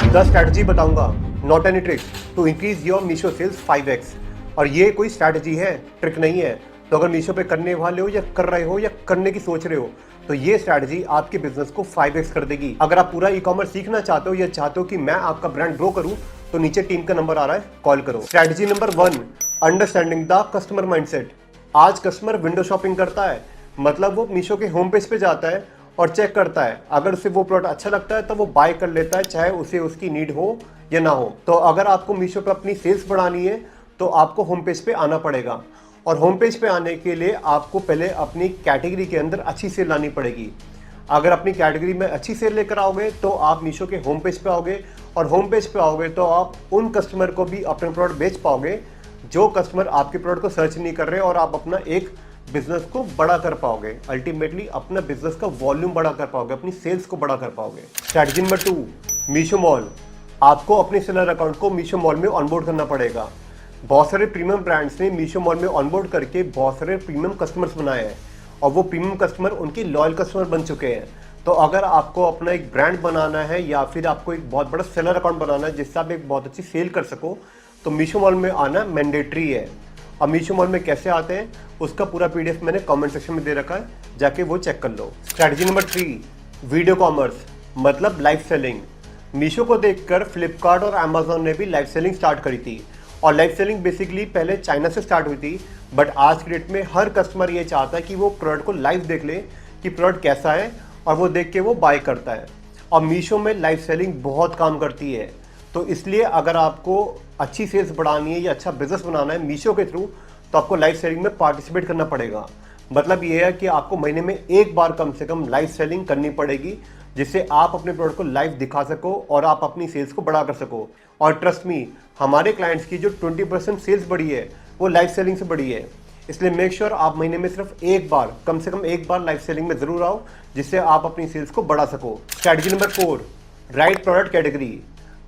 10 strategy बताऊंगा, not any trick, to increase your Meesho sales 5x। और ये कोई स्ट्रैटेजी है, ट्रिक नहीं है। तो अगर मीशो पे करने वाले हो या कर रहे हो या करने की सोच रहे हो तो ये स्ट्रैटेजी आपके बिजनेस को 5x कर देगी। अगर आप पूरा ई कॉमर्स सीखना चाहते हो या चाहते हो कि मैं आपका ब्रांड ग्रो करूं तो नीचे टीम का नंबर आ रहा है, कॉल करो। Strategy number 1, understanding the customer mindset. आज कस्टमर विंडो शॉपिंग करता है, मतलब वो मीशो के होम पेज पे जाता है और चेक करता है। अगर उसे वो प्रोडक्ट अच्छा लगता है तो वो बाय कर लेता है, चाहे उसे उसकी नीड हो या ना हो। तो अगर आपको मीशो पे अपनी सेल्स बढ़ानी है तो आपको होम पेज पे आना पड़ेगा। और होम पेज पे आने के लिए आपको पहले अपनी कैटेगरी के अंदर अच्छी सेल लानी पड़ेगी। अगर अपनी कैटेगरी में अच्छी सेल लेकर आओगे तो आप मीशो के होम पेज पे आओगे, और होम पेज पे आओगे तो आप उन कस्टमर को भी अपने प्रोडक्ट बेच पाओगे जो कस्टमर आपके प्रोडक्ट को सर्च नहीं कर रहे, और आप अपना एक बिजनेस को बड़ा कर पाओगे। अल्टीमेटली अपना बिजनेस का वॉल्यूम बड़ा कर पाओगे, अपनी सेल्स को बड़ा कर पाओगे। Strategy number 2, Meesho mall. आपको अपने सेलर अकाउंट को मीशो मॉल में ऑनबोर्ड करना पड़ेगा। बहुत सारे प्रीमियम ब्रांड्स ने मीशो मॉल में ऑनबोर्ड करके बहुत सारे प्रीमियम कस्टमर्स बनाए हैं, और वो प्रीमियम कस्टमर उनके लॉयल कस्टमर बन चुके हैं। तो अगर आपको अपना एक ब्रांड बनाना है या फिर आपको एक बहुत बड़ा सेलर अकाउंट बनाना है जिससे आप एक बहुत अच्छी सेल कर सको, तो मीशो मॉल में आना मैंडेटरी है। अब मीशो मॉल में कैसे आते हैं उसका पूरा पीडीएफ मैंने कमेंट सेक्शन में दे रखा है, जाके वो चेक कर लो। स्ट्रैटेजी नंबर 3, वीडियो कॉमर्स, मतलब लाइव सेलिंग। मीशो को देखकर फ्लिपकार्ट और अमेजोन ने भी लाइव सेलिंग स्टार्ट करी थी। और लाइव सेलिंग बेसिकली पहले चाइना से स्टार्ट हुई थी, बट आज की डेट में हर कस्टमर ये चाहता है कि वो प्रोडक्ट को लाइव देख ले कि प्रोडक्ट कैसा है, और वो देख के वो बाय करता है। और मीशो में लाइव सेलिंग बहुत काम करती है। तो इसलिए अगर आपको अच्छी सेल्स बढ़ानी है या अच्छा बिजनेस बनाना है मीशो के थ्रू, तो आपको लाइव सेलिंग में पार्टिसिपेट करना पड़ेगा। मतलब ये है कि आपको महीने में एक बार कम से कम लाइव सेलिंग करनी पड़ेगी, जिससे आप अपने प्रोडक्ट को लाइव दिखा सको और आप अपनी सेल्स को बड़ा कर सको। और ट्रस्ट मी, हमारे क्लाइंट्स की जो 20% सेल्स बढ़ी है वो लाइव सेलिंग से बढ़ी है। इसलिए मेक श्योर आप महीने में सिर्फ एक बार, कम से कम एक बार लाइव सेलिंग में जरूर आओ, जिससे आप अपनी सेल्स को बढ़ा सको। Strategy number 4, right product category.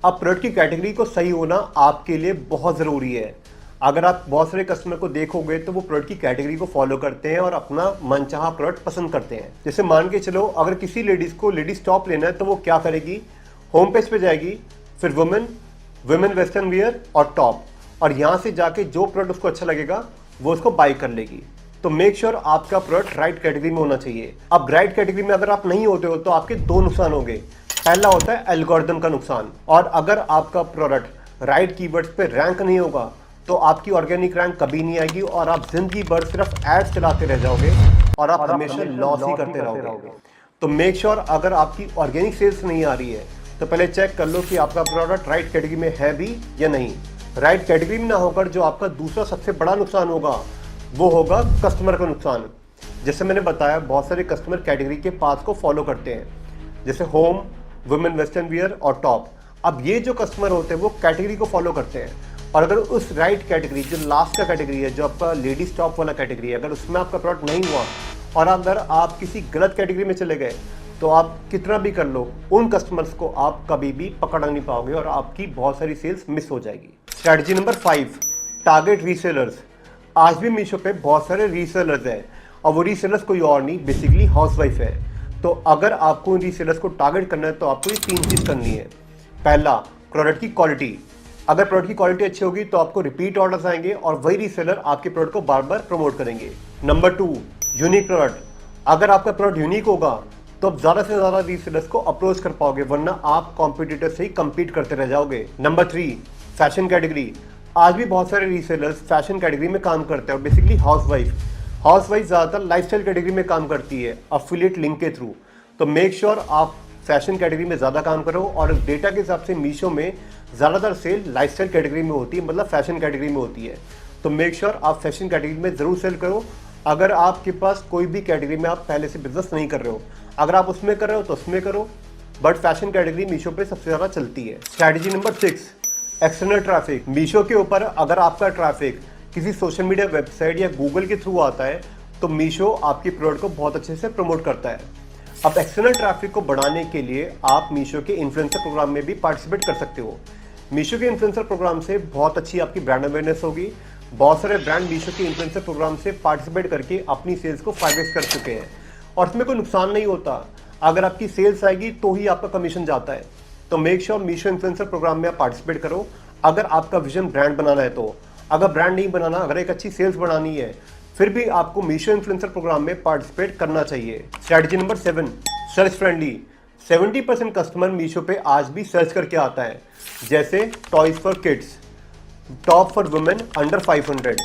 अब प्रोडक्ट की कैटेगरी को सही होना आपके लिए बहुत ज़रूरी है। अगर आप बहुत सारे कस्टमर को देखोगे तो वो प्रोडक्ट की कैटेगरी को फॉलो करते हैं और अपना मनचाहा प्रोडक्ट पसंद करते हैं। जैसे मान के चलो, अगर किसी लेडीज़ को लेडीज टॉप लेना है तो वो क्या करेगी, होम पेज पे जाएगी, फिर वुमेन वेस्टर्न वियर और टॉप, और यहाँ से जाके जो प्रोडक्ट उसको अच्छा लगेगा वो उसको बाई कर लेगी। तो मेक श्योर आपका प्रोडक्ट राइट कैटेगरी में होना चाहिए। अब राइट कैटेगरी में अगर आप नहीं होते हो तो आपके दो नुकसान होंगे। पहला होता है एल्गोरिथम का नुकसान, और अगर आपका प्रोडक्ट राइट कीवर्ड्स पे रैंक नहीं होगा तो आपकी ऑर्गेनिक रैंक कभी नहीं आएगी, और आप जिंदगी भर सिर्फ एड्स चलाते रह जाओगे और आप हमेशा लॉस ही करते रहोगे। तो मेक श्योर अगर आपकी ऑर्गेनिक सेल्स नहीं आ रही है तो पहले चेक कर लो कि आपका प्रोडक्ट राइट कैटेगरी में है भी या नहीं। राइट कैटेगरी में ना होकर जो आपका दूसरा सबसे बड़ा नुकसान होगा वो होगा कस्टमर का नुकसान। जैसे मैंने बताया, बहुत सारे कस्टमर कैटेगरी के पाथ को फॉलो करते हैं, जैसे होम, वुमेन वेस्टर्न वियर और टॉप। अब ये जो कस्टमर होते हैं वो कैटेगरी को फॉलो करते हैं, और अगर उस राइट कैटेगरी, जो लास्ट का कैटेगरी है, जो आपका लेडीज टॉप वाला कैटेगरी है, अगर उसमें आपका प्रोडक्ट नहीं हुआ और अगर आप किसी गलत कैटेगरी में चले गए तो आप कितना भी कर लो, उन कस्टमर्स को आप कभी भी पकड़ नहीं पाओगे और आपकी बहुत सारी सेल्स मिस हो जाएगी। Strategy number 5, target resellers. आज भी मीशो पे बहुत सारे रीसेलर्स हैं, और वो रीसेलर्स कोई और नहीं, बेसिकली हाउसवाइफ है। तो अगर आपको इन रीसेलर्स को टारगेट करना है तो आपको ये 3 चीज़ करनी है। पहला, प्रोडक्ट की क्वालिटी। अगर प्रोडक्ट की क्वालिटी अच्छी होगी तो आपको रिपीट ऑर्डर्स आएंगे और वही रीसेलर आपके प्रोडक्ट को बार बार प्रमोट करेंगे। Number 2, unique product. अगर आपका प्रोडक्ट यूनिक होगा तो आप ज़्यादा से ज़्यादा रीसेलर्स को अप्रोच कर पाओगे, वरना आप कॉम्पिटिटर से ही कम्पीट करते रह जाओगे। Number 3, fashion category. आज भी बहुत सारे रीसेलर्स फैशन कैटेगरी में काम करते हैं, और बेसिकली हाउसवाइफ ज़्यादातर लाइफस्टाइल कैटेगरी में काम करती है अफिलिएट लिंक के थ्रू। तो मेक श्योर आप फैशन कैटेगरी में ज़्यादा काम करो, और डेटा के हिसाब से मीशो में ज़्यादातर सेल लाइफस्टाइल कैटेगरी में होती है, मतलब फैशन कैटेगरी में होती है। तो मेक श्योर आप फैशन कैटेगरी में ज़रूर सेल करो। अगर आपके पास कोई भी कैटेगरी में आप पहले से बिजनेस नहीं कर रहे हो, अगर आप उसमें कर रहे हो तो उसमें करो, बट फैशन कैटेगरी मीशो पे सबसे ज़्यादा चलती है। Strategy number 6, external traffic. Meesho के ऊपर अगर आपका ट्रैफिक किसी सोशल मीडिया वेबसाइट या गूगल के थ्रू आता है तो मीशो आपकी प्रोडक्ट को बहुत अच्छे से प्रमोट करता है। अब एक्सटर्नल ट्रैफिक को बढ़ाने के लिए आप मीशो के इन्फ्लुएंसर प्रोग्राम में भी पार्टिसिपेट कर सकते हो। मीशो के इन्फ्लुएंसर प्रोग्राम से बहुत अच्छी आपकी ब्रांड अवेयरनेस होगी। बहुत सारे ब्रांड मीशो के इन्फ्लुएंसर प्रोग्राम से पार्टिसिपेट करके अपनी सेल्स को 5x कर चुके हैं, और इसमें कोई नुकसान नहीं होता। अगर आपकी सेल्स आएगी तो ही आपका कमीशन जाता है। तो make sure Meesho influencer programme में आप पार्टिसिपेट करो। अगर आपका विजन ब्रांड बनाना है तो, अगर ब्रांड नहीं बनाना, अगर एक अच्छी सेल्स बनानी है, फिर भी आपको मीशो इन्फ्लुएंसर प्रोग्राम में पार्टिसिपेट करना चाहिए। Strategy number 7, search friendly. 70% customer Meesho पे आज भी सर्च करके आता है, जैसे toys for kids, top for women under 500।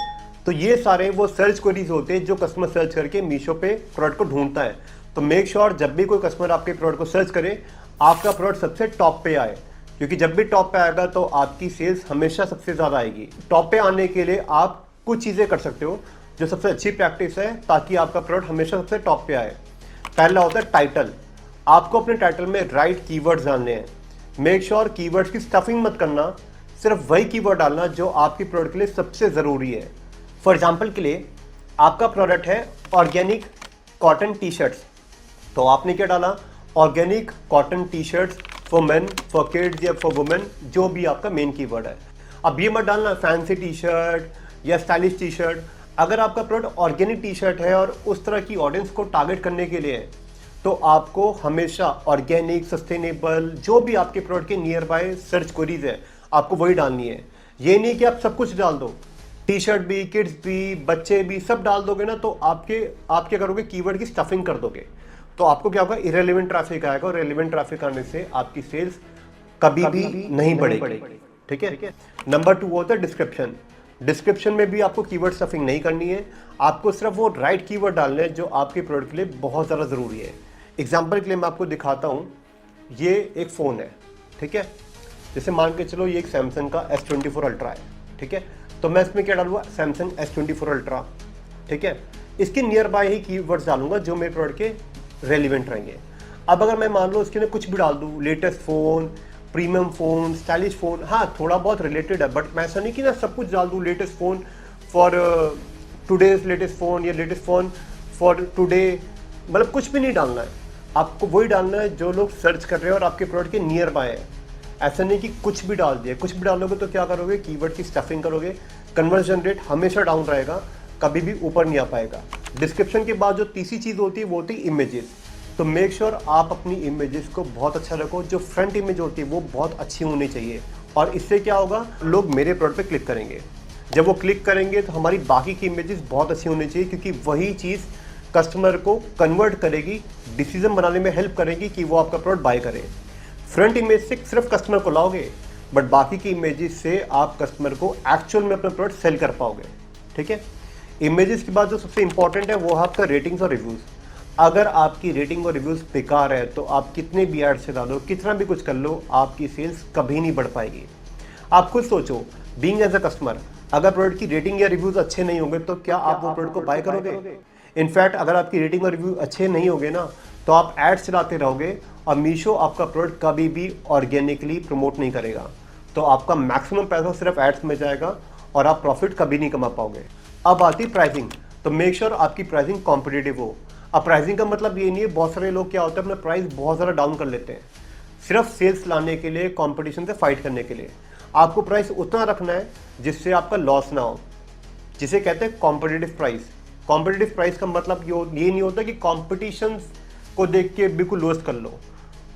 तो ये सारे वो सर्च क्वेरीज होते हैं जो कस्टमर सर्च करके मीशो पे प्रोडक्ट को ढूंढता है। तो मेक श्योर जब भी कोई कस्टमर आपके प्रोडक्ट को सर्च करे, आपका प्रोडक्ट सबसे टॉप पे आए, क्योंकि जब भी टॉप पे आएगा तो आपकी सेल्स हमेशा सबसे ज़्यादा आएगी। टॉप पे आने के लिए आप कुछ चीज़ें कर सकते हो जो सबसे अच्छी प्रैक्टिस है, ताकि आपका प्रोडक्ट हमेशा सबसे टॉप पे आए। पहला होता है टाइटल। आपको अपने टाइटल में राइट कीवर्ड्स डालने हैं। मेक श्योर कीवर्ड्स की स्टफिंग मत करना, सिर्फ वही कीवर्ड डालना जो आपकी प्रोडक्ट के लिए सबसे ज़रूरी है। फॉर एग्जाम्पल के लिए आपका प्रोडक्ट है ऑर्गेनिक कॉटन टी शर्ट्स, तो आपने क्या डाला, organic cotton T shirts for main, for kids या फॉर वुमेन, जो भी आपका मेन कीवर्ड है। अब ये मत डालना फैंसी टी शर्ट या स्टाइलिश टी शर्ट। अगर आपका प्रोडक्ट ऑर्गेनिक टी शर्ट है और उस तरह की ऑडियंस को टारगेट करने के लिए है, तो आपको हमेशा ऑर्गेनिक, सस्टेनेबल, जो भी आपके प्रोडक्ट के नियर बाय सर्च क्वेरीज है, आपको वही डालनी है। ये नहीं कि आप सब कुछ डाल दो, टी शर्ट भी, किड्स भी, बच्चे भी, सब डाल दोगे ना, तो आप क्या करोगे, कीवर्ड की स्टफिंग कर दोगे, तो आपको क्या होगा, इरेलीवेंट ट्रैफिक आएगा, और इरेलीवेंट ट्रैफिक आने से आपकी सेल्स कभी भी नहीं बढ़ेगी। ठीक है। नंबर 2 होता है डिस्क्रिप्शन। डिस्क्रिप्शन में भी आपको कीवर्ड स्टफिंग नहीं करनी है, आपको सिर्फ वो राइट कीवर्ड डालने हैं जो आपके प्रोडक्ट के लिए बहुत ज़्यादा ज़रूरी है। एग्जाम्पल के लिए मैं आपको दिखाता हूँ, ये एक फ़ोन है, ठीक है। जैसे मान के चलो ये एक सैमसंग का S24 अल्ट्रा है, ठीक है। तो मैं इसमें क्या डालूंगा, सैमसंग S24 अल्ट्रा, ठीक है। इसके नियर बाय ही कीवर्ड्स डालूंगा जो मेरे प्रोडक्ट के रेलिवेंट रहेंगे। अब अगर मैं मान लो इसके लिए कुछ भी डाल दूँ, latest phone, premium phone, stylish phone, हाँ थोड़ा बहुत रिलेटेड है, बट मैं ऐसा नहीं कि ना सब कुछ डाल दूँ, latest phone for today's latest phone या लेटेस्ट फ़ोन फॉर टुडे, मतलब कुछ भी नहीं डालना है। आपको वही डालना है जो लोग सर्च कर रहे हैं और आपके प्रोडक्ट के नियर बाय है। ऐसा नहीं कि कुछ भी डाल दिया, कुछ भी डालोगे तो क्या करोगे, कीवर्ड की स्टफिंग करोगे, कन्वर्जन रेट हमेशा डाउन रहेगा, कभी भी ऊपर नहीं आ पाएगा। डिस्क्रिप्शन के बाद जो तीसरी चीज़ होती है वो होती है इमेजेस। तो मेक श्योर आप अपनी इमेजेस को बहुत अच्छा रखो, जो फ्रंट इमेज होती है वो बहुत अच्छी होनी चाहिए, और इससे क्या होगा, लोग मेरे प्रोडक्ट पे क्लिक करेंगे। जब वो क्लिक करेंगे तो हमारी बाकी की इमेजेस बहुत अच्छी होनी चाहिए, क्योंकि वही चीज़ कस्टमर को कन्वर्ट करेगी, डिसीजन बनाने में हेल्प करेगी कि वो आपका प्रोडक्ट बाय करे। फ्रंट इमेज से सिर्फ कस्टमर को लाओगे, बट बाकी की इमेजेस से आप कस्टमर को एक्चुअल में अपना प्रोडक्ट सेल कर पाओगे। ठीक है। इमेजेस के बाद जो सबसे इंपॉर्टेंट है वो है आपका रेटिंग्स और रिव्यूज़। अगर आपकी रेटिंग और रिव्यूज़ बेकार है तो आप कितने भी ऐड चला लो, कितना भी कुछ कर लो, आपकी सेल्स कभी नहीं बढ़ पाएगी। आप खुद सोचो, बीइंग एज अ कस्टमर, अगर प्रोडक्ट की रेटिंग या रिव्यूज़ अच्छे नहीं होंगे तो क्या आप वो प्रोडक्ट को बाय करोगे? इनफैक्ट अगर आपकी रेटिंग और रिव्यू अच्छे नहीं होंगे ना, तो आप एड्स चलाते रहोगे और मीशो आपका प्रोडक्ट कभी भी ऑर्गेनिकली प्रमोट नहीं करेगा। तो आपका मैक्सिमम पैसा सिर्फ एड्स में जाएगा और आप प्रॉफिट कभी नहीं कमा पाओगे। अब आती प्राइसिंग। तो मेक श्योर आपकी प्राइसिंग कॉम्पिटिटिव हो। अब प्राइसिंग का मतलब ये नहीं है, बहुत सारे लोग क्या होता है अपना प्राइस बहुत ज़्यादा डाउन कर लेते हैं सिर्फ सेल्स लाने के लिए, कंपटीशन से फाइट करने के लिए। आपको प्राइस उतना रखना है जिससे आपका लॉस ना हो, जिसे कहते हैं कॉम्पिटिटिव प्राइस। कॉम्पिटिटिव प्राइस का मतलब ये नहीं होता कि कॉम्पिटिशन को देख के बिल्कुल लोस्ट कर लो।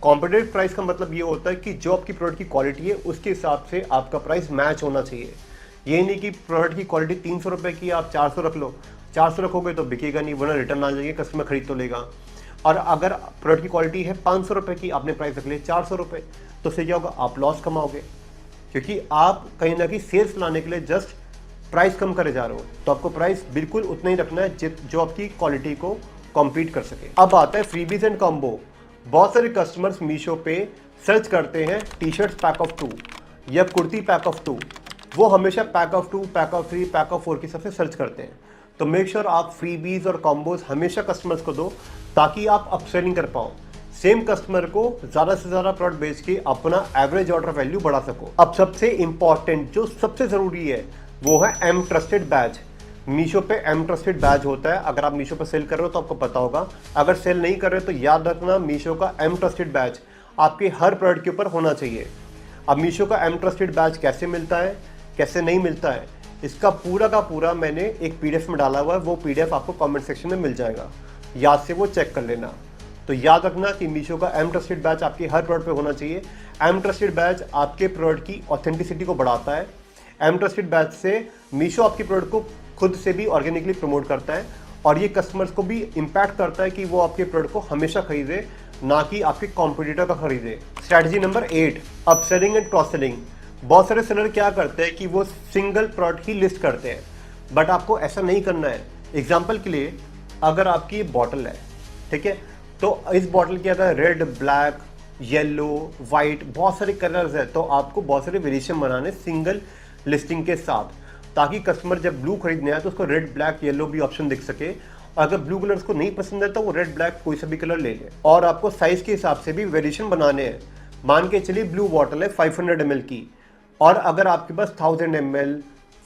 कॉम्पिटिटिव प्राइस का मतलब ये होता है कि जो आपकी प्रोडक्ट की क्वालिटी है उसके हिसाब से आपका प्राइस मैच होना चाहिए। ये नहीं कि प्रोडक्ट की क्वालिटी 300 रुपये की आप 400 रख लो, 400 रखोगे तो बिकेगा नहीं, वरना रिटर्न आ जाएंगे, कस्टमर खरीद तो लेगा। और अगर प्रोडक्ट की क्वालिटी है 500 रुपये की, आपने प्राइस रख लिया 400 रुपये, तो उससे क्या होगा, आप लॉस कमाओगे, क्योंकि आप कहीं ना कहीं सेल्स लाने के लिए जस्ट प्राइस कम करे जा रहे हो। तो आपको प्राइस बिल्कुल उतना ही रखना है जो आपकी क्वालिटी को कॉम्पीट कर सके। अब आता है फ्रीबीज एंड कॉम्बो। बहुत सारे कस्टमर्स मीशो पे सर्च करते हैं टी शर्ट्स पैक ऑफ 2 या कुर्ती पैक ऑफ 2। वो हमेशा pack of 2, pack of 3, pack of 4 की सबसे सर्च करते हैं। तो मेक श्योर आप फ्रीबीज और कॉम्बोज हमेशा कस्टमर्स को दो, ताकि आप अपसेलिंग कर पाओ, सेम कस्टमर को ज़्यादा से ज़्यादा प्रोडक्ट बेच के अपना एवरेज ऑर्डर वैल्यू बढ़ा सको। अब सबसे इंपॉर्टेंट जो सबसे ज़रूरी है वो है एम ट्रस्टेड बैच। मीशो पे एम ट्रस्टेड बैच होता है। अगर आप मीशो पे सेल कर रहे हो तो आपको पता होगा, अगर सेल नहीं कर रहे हो तो याद रखना, मीशो का एम ट्रस्टेड बैच आपके हर प्रोडक्ट के ऊपर होना चाहिए। अब मीशो का एम ट्रस्टेड बैच कैसे मिलता है, कैसे नहीं मिलता है, इसका पूरा का पूरा मैंने एक PDF में डाला हुआ है। वो PDF आपको कमेंट सेक्शन में मिल जाएगा, याद से वो चेक कर लेना। तो याद रखना कि मीशो का एम ट्रस्टेड बैच आपके हर प्रोडक्ट पे होना चाहिए। एम ट्रस्टेड बैच आपके प्रोडक्ट की ऑथेंटिसिटी को बढ़ाता है। एम ट्रस्टेड बैच से मीशो आपके प्रोडक्ट को खुद से भी ऑर्गेनिकली प्रमोट करता है और ये कस्टमर्स को भी इम्पैक्ट करता है कि वो आपके प्रोडक्ट को हमेशा खरीदे, ना कि आपके कॉम्पिटिटर का खरीदे। Strategy number 8, upselling and cross selling. बहुत सारे सेलर क्या करते हैं कि वो सिंगल प्रोडक्ट ही लिस्ट करते हैं, बट आपको ऐसा नहीं करना है। एग्जाम्पल के लिए, अगर आपकी ये बॉटल है, ठीक है, तो इस बॉटल के अंदर रेड, ब्लैक, येलो, वाइट बहुत सारे कलर्स है, तो आपको बहुत सारे वेरिएशन बनाने सिंगल लिस्टिंग के साथ, ताकि कस्टमर जब ब्लू खरीदने आए तो उसको रेड, ब्लैक, येलो भी ऑप्शन दिख सके। और अगर ब्लू कलर उसको नहीं पसंद है तो वो रेड, ब्लैक कोई सा भी कलर ले ले। और आपको साइज के हिसाब से भी वेरिएशन बनाने हैं। मान के चलिए ब्लू बॉटल है 500 ml की, और अगर आपके पास 1000 ml,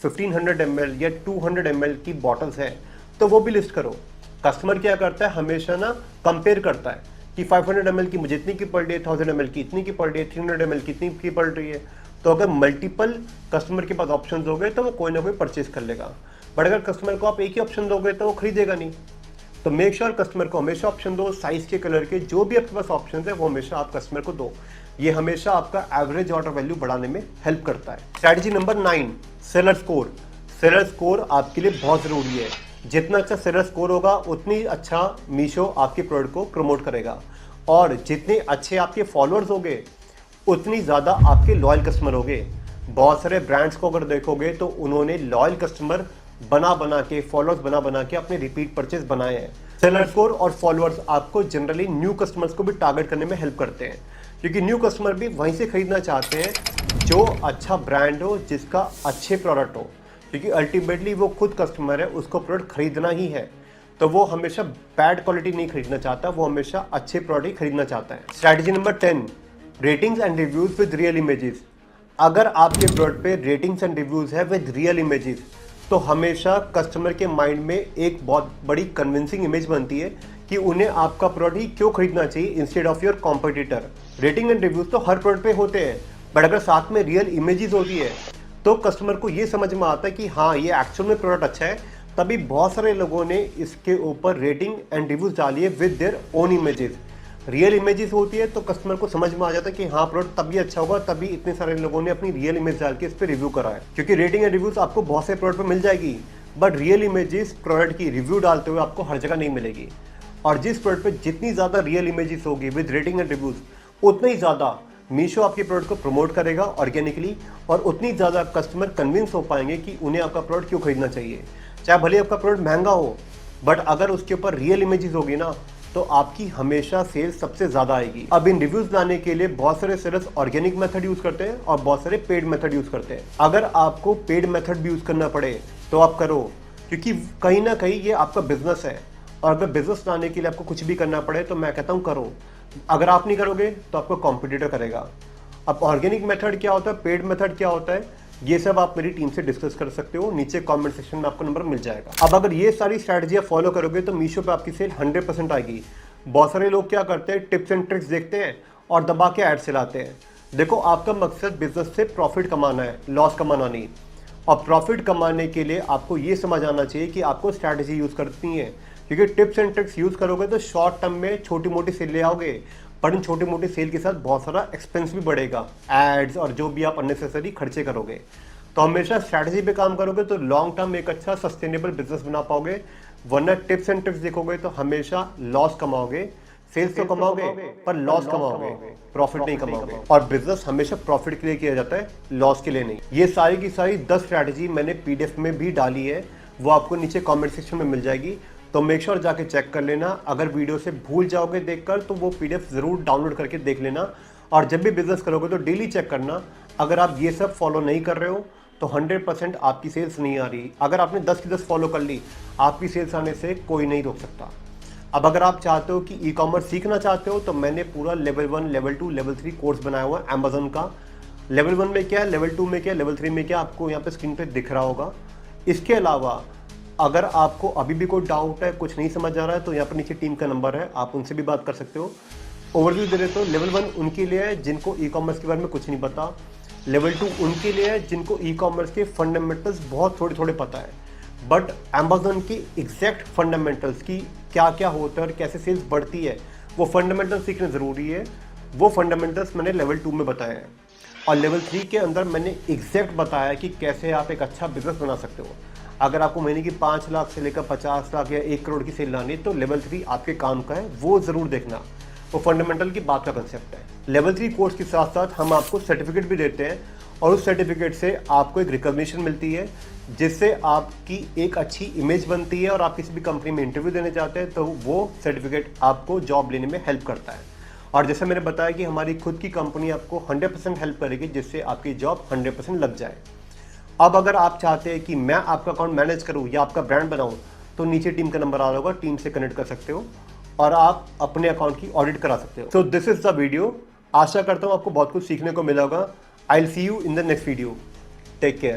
1500 ml या 200 ml की बॉटल्स है तो वो भी लिस्ट करो। कस्टमर क्या करता है, हमेशा ना कंपेयर करता है कि 500 ml की मुझे इतनी की पड़ रही है, 1000 ml की इतनी की पड़ रही है, 300 ml की इतनी की पड़ रही है। तो अगर मल्टीपल कस्टमर के पास ऑप्शन दोगे तो वो कोई ना कोई परचेज कर लेगा, बट अगर कस्टमर को आप एक ही ऑप्शन दोगे तो वो खरीदेगा नहीं। तो मेक श्योर कस्टमर को हमेशा ऑप्शन दो, साइज के, कलर के, जो भी आपके पास ऑप्शन है वो हमेशा आप कस्टमर को दो। ये हमेशा आपका एवरेज ऑर्डर वैल्यू बढ़ाने में हेल्प करता है। Strategy number 9, seller score. Seller score आपके लिए बहुत जरूरी है। जितना अच्छा सेलर स्कोर होगा उतनी अच्छा मीशो आपके प्रोडक्ट को प्रमोट करेगा, और जितने अच्छे आपके फॉलोअर्स होंगे उतनी ज़्यादा आपके लॉयल कस्टमर होंगे। बहुत सारे ब्रांड्स को अगर देखोगे तो उन्होंने लॉयल कस्टमर बना बना के, फॉलोअर्स बना बना के अपने रिपीट परचेज बनाए हैं। सेलर स्कोर और फॉलोअर्स आपको जनरली न्यू कस्टमर्स को भी टारगेट करने में हेल्प करते हैं, क्योंकि न्यू कस्टमर भी वहीं से खरीदना चाहते हैं जो अच्छा ब्रांड हो, जिसका अच्छे प्रोडक्ट हो, क्योंकि अल्टीमेटली वो खुद कस्टमर है, उसको प्रोडक्ट खरीदना ही है। तो वो हमेशा बैड क्वालिटी नहीं खरीदना चाहता, वो हमेशा अच्छे प्रोडक्ट ही खरीदना चाहता है। Strategy number 10, ratings and reviews with real images. अगर आपके प्रोडक्ट पे रेटिंग्स एंड रिव्यूज है विद रियल इमेजेस, तो हमेशा कस्टमर के माइंड में एक बहुत बड़ी कन्विंसिंग इमेज बनती है कि उन्हें आपका प्रोडक्ट ही क्यों खरीदना चाहिए instead of your competitor. Rating and reviews तो हर प्रोडक्ट पे होते हैं, बट अगर साथ में रियल इमेजेस होती है तो कस्टमर को ये समझ में आता है कि हाँ, ये एक्चुअल में प्रोडक्ट अच्छा है। तभी बहुत सारे लोगों ने इसके ऊपर रेटिंग एंड रिव्यूज डाली है with their own images. Real images होती है तो कस्टमर को समझ में आ जाता है कि हाँ, प्रोडक्ट तभी अच्छा होगा, तभी इतने सारे लोगों ने अपनी रियल इमेज डाल के इस पर रिव्यू करा है। क्योंकि रेटिंग एंड रिव्यूज आपको बहुत से प्रोडक्ट पर मिल जाएगी, बट रियल इमेजेस प्रोडक्ट की रिव्यू डालते हुए आपको हर जगह नहीं मिलेगी। और जिस प्रोडक्ट पे जितनी ज़्यादा रियल इमेजेस होगी विद रेटिंग एंड रिव्यूज, उतना ही ज़्यादा मीशो आपके प्रोडक्ट को प्रमोट करेगा ऑर्गेनिकली, और उतनी ज़्यादा कस्टमर कन्विंस हो पाएंगे कि उन्हें आपका प्रोडक्ट क्यों खरीदना चाहिए। चाहे भले आपका प्रोडक्ट महंगा हो, बट अगर उसके ऊपर रियल इमेजेस होगी ना, तो आपकी हमेशा सेल्स सबसे ज़्यादा आएगी। अब इन रिव्यूज लाने के लिए बहुत सारे सेलर्स ऑर्गेनिक मेथड यूज़ करते हैं और बहुत सारे पेड मेथड यूज़ करते हैं। अगर आपको पेड मेथड भी यूज़ करना पड़े तो आप करो, क्योंकि कहीं ना कहीं ये आपका बिजनेस है, और अगर बिजनेस लाने के लिए आपको कुछ भी करना पड़े तो मैं कहता हूँ करो। अगर आप नहीं करोगे तो आपको कॉम्पिटिटर करेगा। अब ऑर्गेनिक मेथड क्या होता है, पेड मेथड क्या होता है, ये सब आप मेरी टीम से डिस्कस कर सकते हो, नीचे कमेंट सेक्शन में आपको नंबर मिल जाएगा। अब अगर ये सारी स्ट्रैटेजियाँ फॉलो करोगे तो मीशो पे आपकी सेल 100% आएगी। बहुत सारे लोग क्या करते हैं, टिप्स एंड ट्रिक्स देखते हैं और दबा के ऐड चलाते हैं। देखो, आपका मकसद बिजनेस से प्रॉफिट कमाना है, लॉस कमाना नहीं। और प्रॉफिट कमाने के लिए आपको ये समझ आना चाहिए कि आपको स्ट्रैटेजी यूज़ करनी है, क्योंकि टिप्स एंड ट्रिक्स यूज़ करोगे तो शॉर्ट टर्म में छोटी मोटी सेल ले आओगे, पर इन छोटी मोटी सेल के साथ बहुत सारा एक्सपेंस भी बढ़ेगा, एड्स और जो भी आप अननेसेसरी खर्चे करोगे। तो हमेशा स्ट्रैटेजी पे काम करोगे तो लॉन्ग टर्म एक अच्छा सस्टेनेबल बिजनेस बना पाओगे, वरना टिप्स एंड ट्रिक्स देखोगे तो हमेशा लॉस कमाओगे। सेल्स तो कमाओगे पर लॉस कमाओगे, प्रॉफिट नहीं कमाओगे। और बिजनेस हमेशा प्रॉफिट के लिए किया जाता है, लॉस के लिए नहीं। ये सारी की सारी 10 स्ट्रैटेजी मैंने पीडीएफ में भी डाली है, वो आपको नीचे कमेंट सेक्शन में मिल जाएगी, तो मेक श्योर जाके चेक कर लेना। अगर वीडियो से भूल जाओगे देखकर तो वो पीडीएफ जरूर डाउनलोड करके देख लेना, और जब भी बिजनेस करोगे तो डेली चेक करना। अगर आप ये सब फॉलो नहीं कर रहे हो तो 100% आपकी सेल्स नहीं आ रही। अगर आपने 10 की 10 फॉलो कर ली, आपकी सेल्स आने से कोई नहीं रोक सकता। अब अगर आप चाहते हो कि ई कॉमर्स सीखना चाहते हो तो मैंने पूरा लेवल 1, लेवल 2, लेवल 3 कोर्स बनाया हुआ है अमेजन का। लेवल 1 में क्या है, लेवल 2 में क्या है, लेवल 3 में क्या, आपको यहाँ पे स्क्रीन पे दिख रहा होगा। इसके अलावा अगर आपको अभी भी कोई डाउट है, कुछ नहीं समझ आ रहा है, तो यहाँ पर नीचे टीम का नंबर है, आप उनसे भी बात कर सकते हो। ओवरव्यू दे देते हो। लेवल 1 उनके लिए है जिनको ई कॉमर्स के बारे में कुछ नहीं पता। लेवल 2 उनके लिए है जिनको ई कॉमर्स के फंडामेंटल्स बहुत थोड़े थोड़े पता है, बट अमेजन की एग्जैक्ट फंडामेंटल्स की क्या क्या होता है और कैसे सेल्स बढ़ती है वो फंडामेंटल सीखना ज़रूरी है। वो फंडामेंटल्स मैंने लेवल 2 में बताए हैं और लेवल 3 के अंदर मैंने एग्जैक्ट बताया कि कैसे आप एक अच्छा बिजनेस बना सकते हो। अगर आपको महीने की 5 लाख से लेकर 50 लाख या 1 करोड़ की सेल लानी तो लेवल 3 आपके काम का है, वो ज़रूर देखना। वो फंडामेंटल की बात का कंसेप्ट है। लेवल 3 कोर्स के साथ साथ हम आपको सर्टिफिकेट भी देते हैं और उस सर्टिफिकेट से आपको एक रिकॉग्निशन मिलती है, जिससे आपकी एक अच्छी इमेज बनती है और आप किसी भी कंपनी में इंटरव्यू देने जाते हैं तो वो सर्टिफिकेट आपको जॉब लेने में हेल्प करता है। और जैसे मैंने बताया कि हमारी खुद की कंपनी आपको 100% हेल्प करेगी, जिससे आपकी जॉब 100% लग जाए। अब अगर आप चाहते हैं कि मैं आपका अकाउंट मैनेज करूं या आपका ब्रांड बनाऊं, तो नीचे टीम का नंबर आ रहा होगा, टीम से कनेक्ट कर सकते हो और आप अपने अकाउंट की ऑडिट करा सकते हो। So this is the video. आशा करता हूं आपको बहुत कुछ सीखने को मिला होगा। I will see you in the next video. Take care.